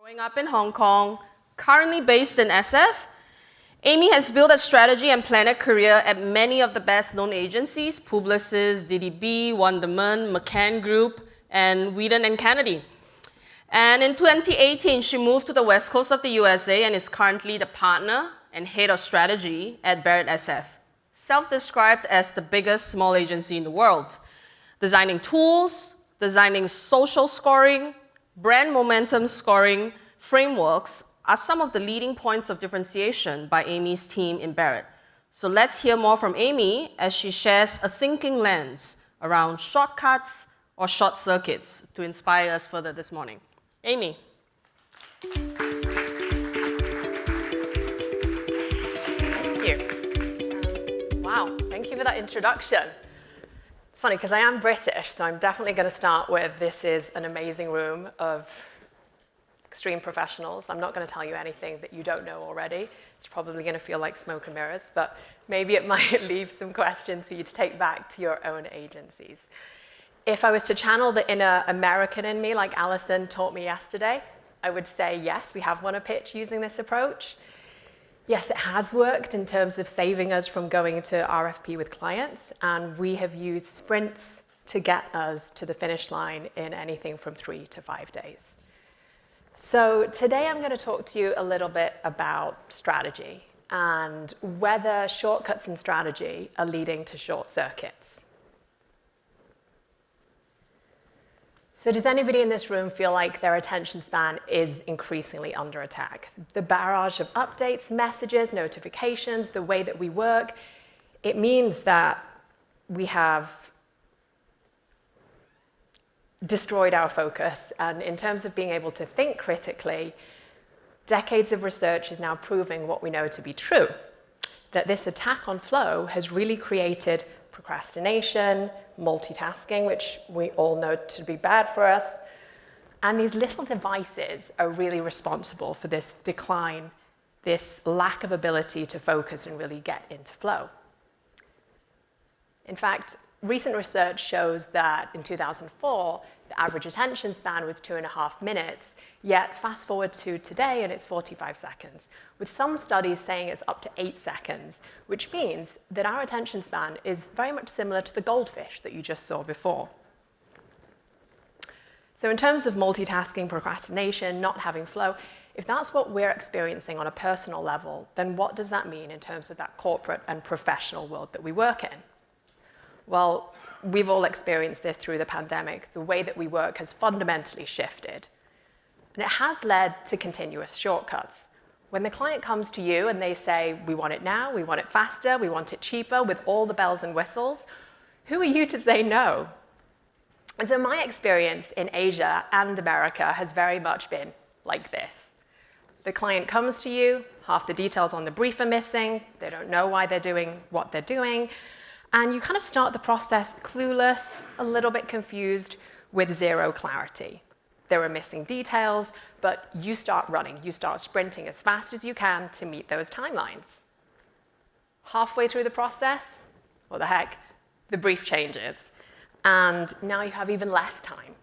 Growing up in Hong Kong, currently based in SF, Amie has built a strategy and planned a career at many of the best-known agencies, Publicis, DDB, Wunderman, McCann Group, and Whedon and Kennedy. And in 2018, she moved to the west coast of the USA and is currently the partner and head of strategy at Barrett SF, self-described as the biggest small agency in the world, designing tools, designing social scoring, brand momentum scoring frameworks are some of the leading points of differentiation by Amie's team in Barrett. So let's hear more from Amie as she shares a thinking lens around shortcuts or short circuits to inspire us further this morning. Amie. Thank you. Wow, thank you for that introduction. It's funny because I am British, so I'm definitely going to start with this is an amazing room of extreme professionals. I'm not going to tell you anything that you don't know already. It's probably going to feel like smoke and mirrors, but maybe it might leave some questions for you to take back to your own agencies. If I was to channel the inner American in me, like Alison taught me yesterday, I would say, yes, we have won a pitch using this approach. Yes, it has worked in terms of saving us from going to RFP with clients, and we have used sprints to get us to the finish line in anything from 3 to 5 days. So today I'm going to talk to you a little bit about strategy and whether shortcuts in strategy are leading to short circuits. So does anybody in this room feel like their attention span is increasingly under attack? The barrage of updates, messages, notifications, the way that we work, it means that we have destroyed our focus. And in terms of being able to think critically, decades of research is now proving what we know to be true, that this attack on flow has really created procrastination, multitasking, which we all know to be bad for us. And these little devices are really responsible for this decline, this lack of ability to focus and really get into flow. In fact, recent research shows that in 2004, the average attention span was 2.5 minutes, yet fast forward to today and it's 45 seconds, with some studies saying it's up to 8 seconds, which means that our attention span is very much similar to the goldfish that you just saw before. So in terms of multitasking, procrastination, not having flow, if that's what we're experiencing on a personal level, then what does that mean in terms of that corporate and professional world that we work in? Well, we've all experienced this through the pandemic. The way that we work has fundamentally shifted. And it has led to continuous shortcuts. When the client comes to you and they say, we want it now, we want it faster, we want it cheaper, with all the bells and whistles, who are you to say no? And so my experience in Asia and America has very much been like this. The client comes to you, half the details on the brief are missing, they don't know why they're doing what they're doing, and you kind of start the process clueless, a little bit confused, with zero clarity. There are missing details, but you start running. You start sprinting as fast as you can to meet those timelines. Halfway through the process, what the heck, the brief changes. And now you have even less time.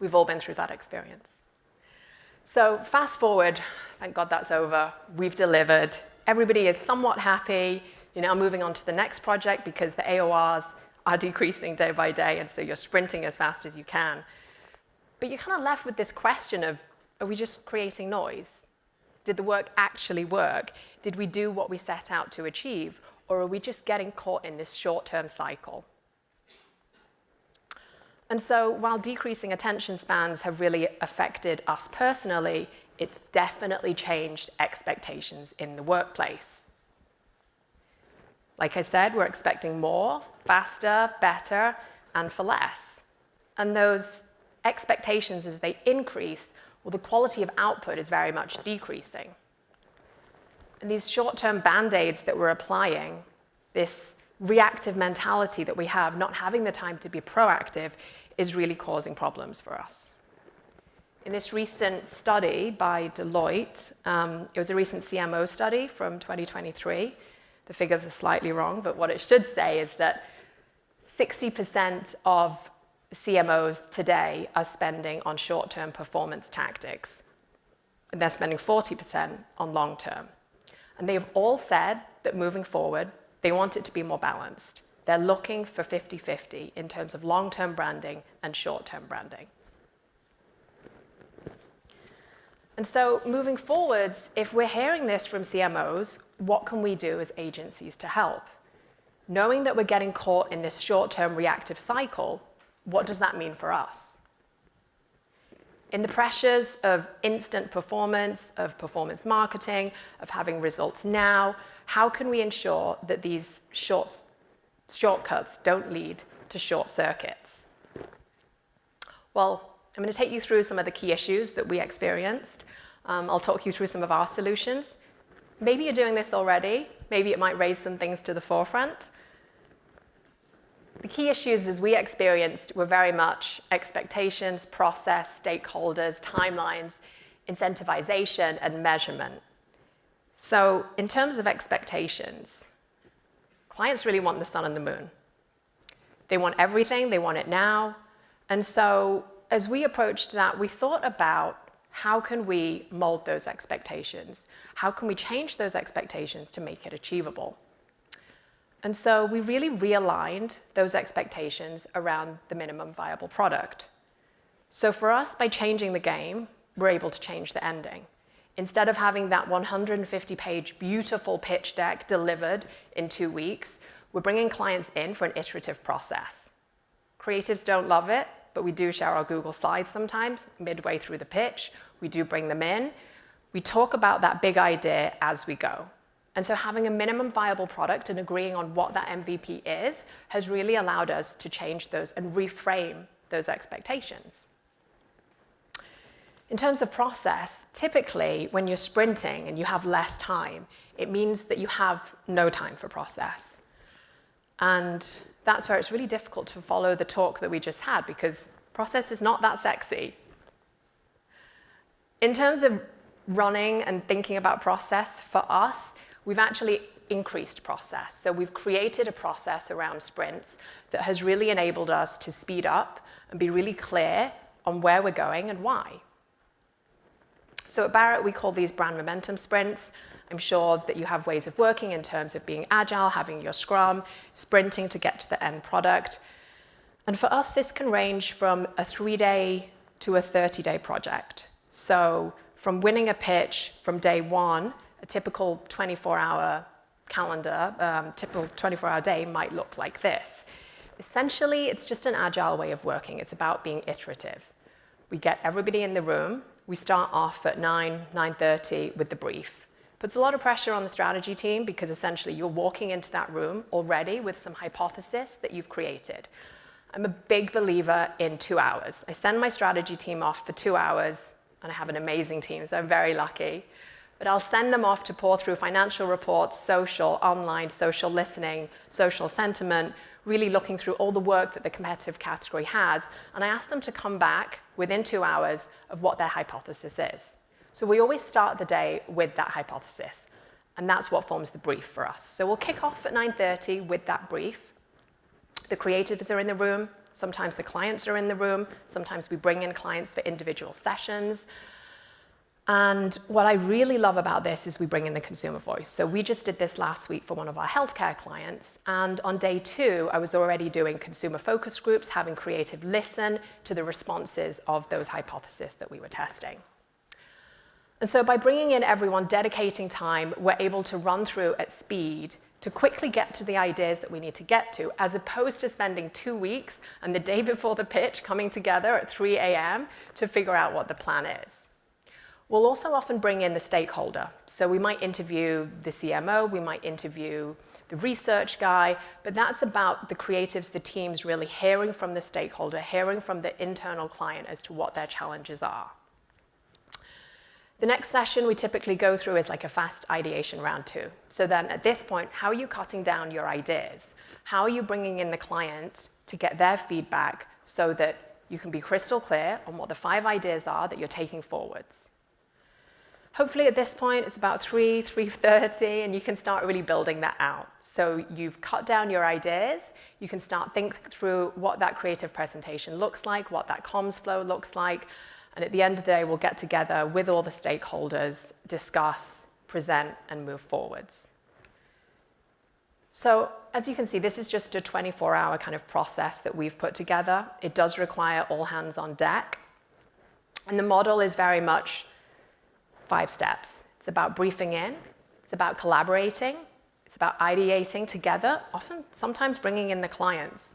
We've all been through that experience. So fast forward, thank God that's over. We've delivered. Everybody is somewhat happy. You're now moving on to the next project because the AORs are decreasing day by day, and so you're sprinting as fast as you can. But you're kind of left with this question of, are we just creating noise? Did the work actually work? Did we do what we set out to achieve? Or are we just getting caught in this short-term cycle? And so while decreasing attention spans have really affected us personally, it's definitely changed expectations in the workplace. Like I said, we're expecting more, faster, better, and for less. And those expectations, as they increase, well, the quality of output is very much decreasing. And these short-term band-aids that we're applying, this reactive mentality that we have, not having the time to be proactive, is really causing problems for us. In this recent study by Deloitte, it was a recent CMO study from 2023, the figures are slightly wrong, but what it should say is that 60% of CMOs today are spending on short-term performance tactics. And they're spending 40% on long-term. And they've all said that moving forward, they want it to be more balanced. They're looking for 50-50 in terms of long-term branding and short-term branding. And so moving forwards, if we're hearing this from CMOs, what can we do as agencies to help? Knowing that we're getting caught in this short-term reactive cycle, what does that mean for us? In the pressures of instant performance, of performance marketing, of having results now, how can we ensure that these shortcuts don't lead to short circuits? Well, I'm going to take you through some of the key issues that we experienced. I'll talk you through some of our solutions. Maybe you're doing this already. Maybe it might raise some things to the forefront. The key issues as we experienced were very much expectations, process, stakeholders, timelines, incentivization, and measurement. So in terms of expectations, clients really want the sun and the moon. They want everything, they want it now. And so as we approached that, we thought about how can we mold those expectations? How can we change those expectations to make it achievable? And so we really realigned those expectations around the minimum viable product. So for us, by changing the game, we're able to change the ending. Instead of having that 150-page beautiful pitch deck delivered in 2 weeks, we're bringing clients in for an iterative process. Creatives don't love it, but we do share our Google Slides sometimes, midway through the pitch. We do bring them in. We talk about that big idea as we go. And so having a minimum viable product and agreeing on what that MVP is has really allowed us to change those and reframe those expectations. In terms of process, typically when you're sprinting and you have less time, it means that you have no time for process. And that's where it's really difficult to follow the talk that we just had because process is not that sexy. In terms of running and thinking about process, for us, we've actually increased process. So we've created a process around sprints that has really enabled us to speed up and be really clear on where we're going and why. So at Barrett, we call these brand momentum sprints. I'm sure that you have ways of working in terms of being agile, having your scrum, sprinting to get to the end product. And for us, this can range from a 3-day to a 30-day project. So from winning a pitch from day one, a typical 24-hour calendar, typical 24-hour day might look like this. Essentially, it's just an agile way of working. It's about being iterative. We get everybody in the room. We start off at 9:30 with the brief. Puts a lot of pressure on the strategy team because essentially you're walking into that room already with some hypothesis that you've created. I'm a big believer in 2 hours. I send my strategy team off for 2 hours, and I have an amazing team, so I'm very lucky. But I'll send them off to pour through financial reports, social, online, social listening, social sentiment, really looking through all the work that the competitive category has, and I ask them to come back within 2 hours of what their hypothesis is. So we always start the day with that hypothesis, and that's what forms the brief for us. So we'll kick off at 9:30 with that brief. The creatives are in the room, sometimes the clients are in the room, sometimes we bring in clients for individual sessions. And what I really love about this is we bring in the consumer voice. So we just did this last week for one of our healthcare clients. And on day 2, I was already doing consumer focus groups, having creative listen to the responses of those hypotheses that we were testing. And so by bringing in everyone, dedicating time, we're able to run through at speed to quickly get to the ideas that we need to get to, as opposed to spending 2 weeks and the day before the pitch coming together at 3 a.m. to figure out what the plan is. We'll also often bring in the stakeholder. So we might interview the CMO, we might interview the research guy, but that's about the creatives, the teams really hearing from the stakeholder, hearing from the internal client as to what their challenges are. The next session we typically go through is like a fast ideation round 2. So then at this point, how are you cutting down your ideas? How are you bringing in the client to get their feedback so that you can be crystal clear on what the 5 ideas are that you're taking forwards? Hopefully at this point, it's about 3:30, and you can start really building that out. So you've cut down your ideas. You can start thinking through what that creative presentation looks like, what that comms flow looks like. And at the end of the day, we'll get together with all the stakeholders, discuss, present, and move forwards. So as you can see, this is just a 24-hour kind of process that we've put together. It does require all hands on deck. And the model is very much 5 steps. It's about briefing in, it's about collaborating, it's about ideating together, often sometimes bringing in the clients.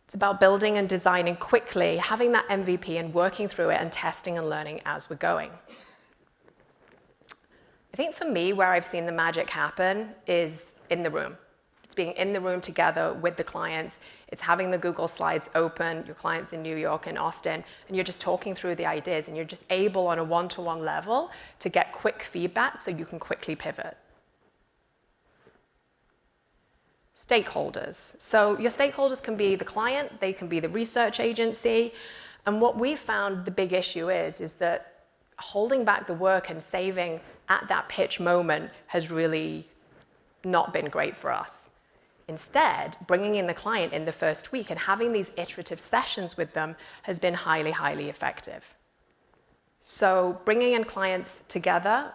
It's about building and designing quickly, having that MVP and working through it and testing and learning as we're going. I think for me, where I've seen the magic happen is in the room. It's being in the room together with the clients. It's having the Google Slides open, your clients in New York and Austin, and you're just talking through the ideas, and you're just able on a one-to-one level to get quick feedback so you can quickly pivot. Stakeholders. So your stakeholders can be the client, they can be the research agency, and what we found the big issue is that holding back the work and saving at that pitch moment has really not been great for us. Instead, bringing in the client in the first week and having these iterative sessions with them has been highly, highly effective. So bringing in clients together,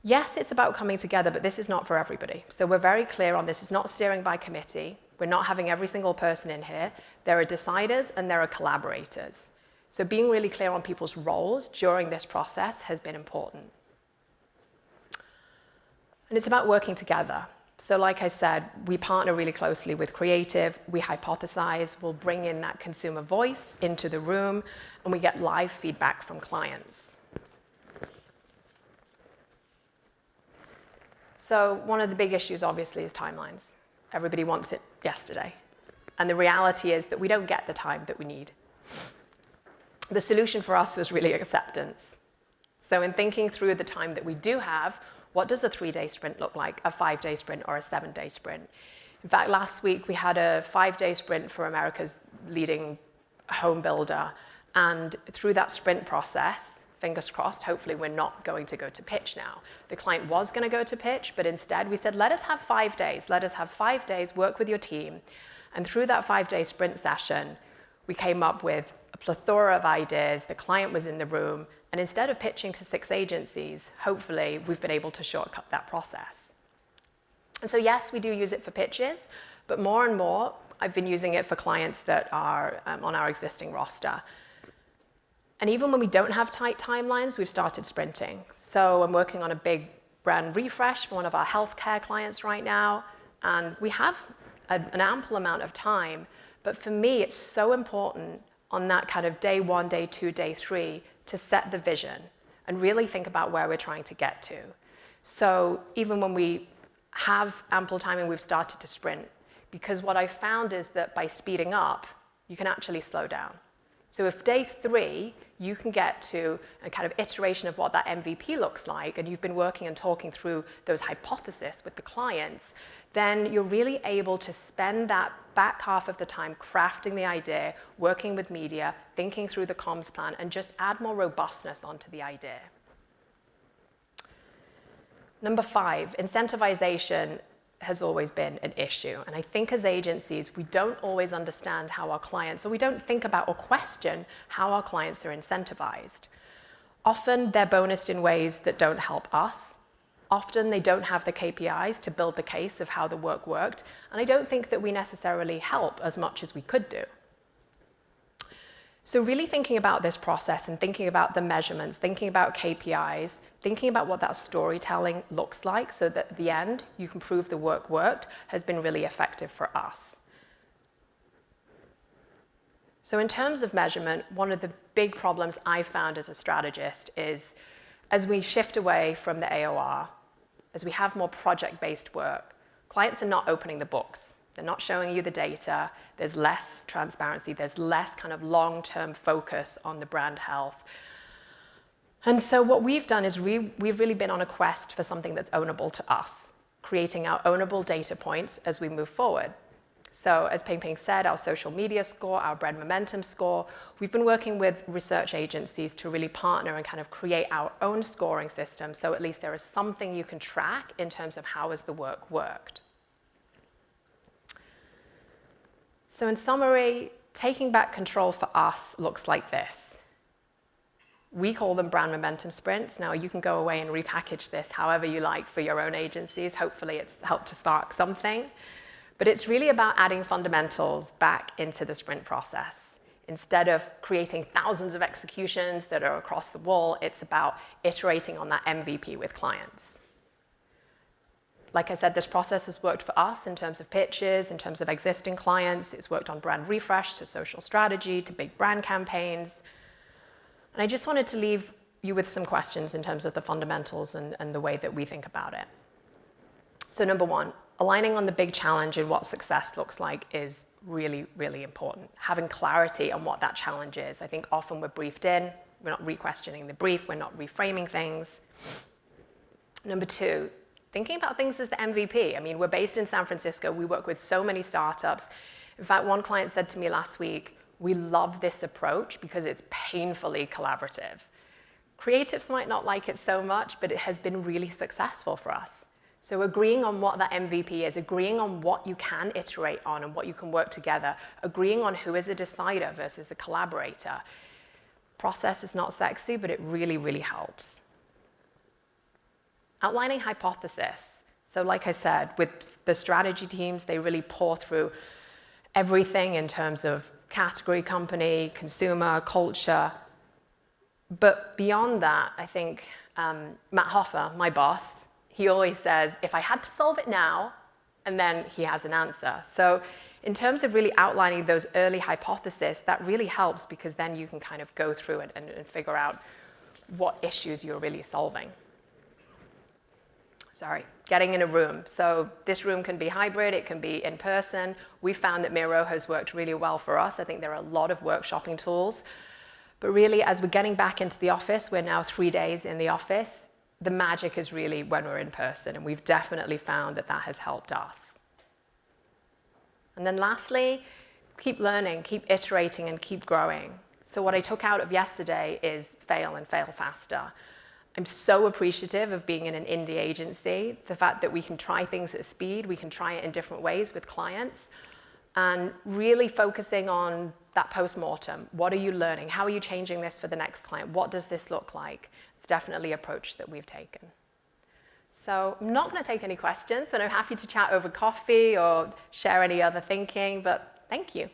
yes, it's about coming together, but this is not for everybody. So we're very clear on this. It's not steering by committee. We're not having every single person in here. There are deciders and there are collaborators. So being really clear on people's roles during this process has been important. And it's about working together. So like I said, we partner really closely with creative, we hypothesize, we'll bring in that consumer voice into the room, and we get live feedback from clients. So one of the big issues, obviously, is timelines. Everybody wants it yesterday. And the reality is that we don't get the time that we need. The solution for us was really acceptance. So in thinking through the time that we do have, what does a 3-day sprint look like, a 5-day sprint, or a 7-day sprint? In fact, last week we had a 5-day sprint for America's leading home builder. And through that sprint process, fingers crossed, hopefully we're not going to go to pitch now. The client was going to go to pitch, but instead we said, let us have 5 days. Let us have 5 days, work with your team. And through that 5-day sprint session, we came up with a plethora of ideas. The client was in the room. And instead of pitching to 6 agencies, hopefully we've been able to shortcut that process. And so yes, we do use it for pitches, but more and more, I've been using it for clients that are on our existing roster. And even when we don't have tight timelines, we've started sprinting. So I'm working on a big brand refresh for one of our healthcare clients right now, and we have an ample amount of time. But for me, it's so important on that kind of day 1, day 2, day 3, to set the vision and really think about where we're trying to get to. So even when we have ample time and we've started to sprint, because what I found is that by speeding up, you can actually slow down. So if day 3, you can get to a kind of iteration of what that MVP looks like, and you've been working and talking through those hypotheses with the clients, then you're really able to spend that back half of the time crafting the idea, working with media, thinking through the comms plan, and just add more robustness onto the idea. Number 5, incentivization has always been an issue. And I think as agencies, we don't always understand how our clients, or we don't think about or question how our clients are incentivized. Often they're bonused in ways that don't help us. Often they don't have the KPIs to build the case of how the work worked. And I don't think that we necessarily help as much as we could do. So really thinking about this process and thinking about the measurements, thinking about KPIs, thinking about what that storytelling looks like so that at the end you can prove the work worked has been really effective for us. So in terms of measurement, one of the big problems I found as a strategist is as we shift away from the AOR, as we have more project-based work, clients are not opening the books. They're not showing you the data. There's less transparency. There's less kind of long-term focus on the brand health. And so what we've done is we've really been on a quest for something that's ownable to us, creating our ownable data points as we move forward. So as Ping Ping said, our social media score, our brand momentum score, we've been working with research agencies to really partner and kind of create our own scoring system, so at least there is something you can track in terms of how has the work worked. So in summary, taking back control for us looks like this. We call them brand momentum sprints. Now you can go away and repackage this however you like for your own agencies. Hopefully it's helped to spark something. But it's really about adding fundamentals back into the sprint process. Instead of creating thousands of executions that are across the wall, it's about iterating on that MVP with clients. Like I said, this process has worked for us in terms of pitches, in terms of existing clients. It's worked on brand refresh, to social strategy, to big brand campaigns. And I just wanted to leave you with some questions in terms of the fundamentals and the way that we think about it. So number one, aligning on the big challenge and what success looks like is really, really important. Having clarity on what that challenge is. I think often we're briefed in, we're not re-questioning the brief, we're not reframing things. Number two, thinking about things as the MVP. I mean, we're based in San Francisco, we work with so many startups. In fact, one client said to me last week, we love this approach because it's painfully collaborative. Creatives might not like it so much, but it has been really successful for us. So agreeing on what that MVP is, agreeing on what you can iterate on and what you can work together, agreeing on who is a decider versus a collaborator. Process is not sexy, but it really, really helps. Outlining hypothesis. So like I said, with the strategy teams, they really pour through everything in terms of category, company, consumer, culture. But beyond that, I think Matt Hoffer, my boss, he always says, if I had to solve it now, and then he has an answer. So in terms of really outlining those early hypotheses, that really helps because then you can kind of go through it and figure out what issues you're really solving. Getting in a room. So this room can be hybrid, it can be in person. We found that Miro has worked really well for us. I think there are a lot of workshopping tools. But really, as we're getting back into the office, we're now 3 days in the office, the magic is really when we're in person, and we've definitely found that that has helped us. And then lastly, keep learning, keep iterating, and keep growing. So what I took out of yesterday is fail and fail faster. I'm so appreciative of being in an indie agency, the fact that we can try things at speed, we can try it in different ways with clients, and really focusing on that post-mortem. What are you learning? How are you changing this for the next client? What does this look like? It's definitely an approach that we've taken. So I'm not going to take any questions, but I'm happy to chat over coffee or share any other thinking, but thank you.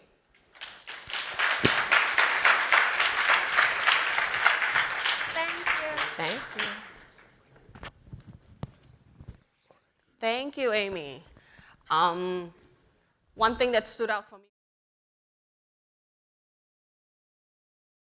Thank you. Thank you, Amie. One thing that stood out for me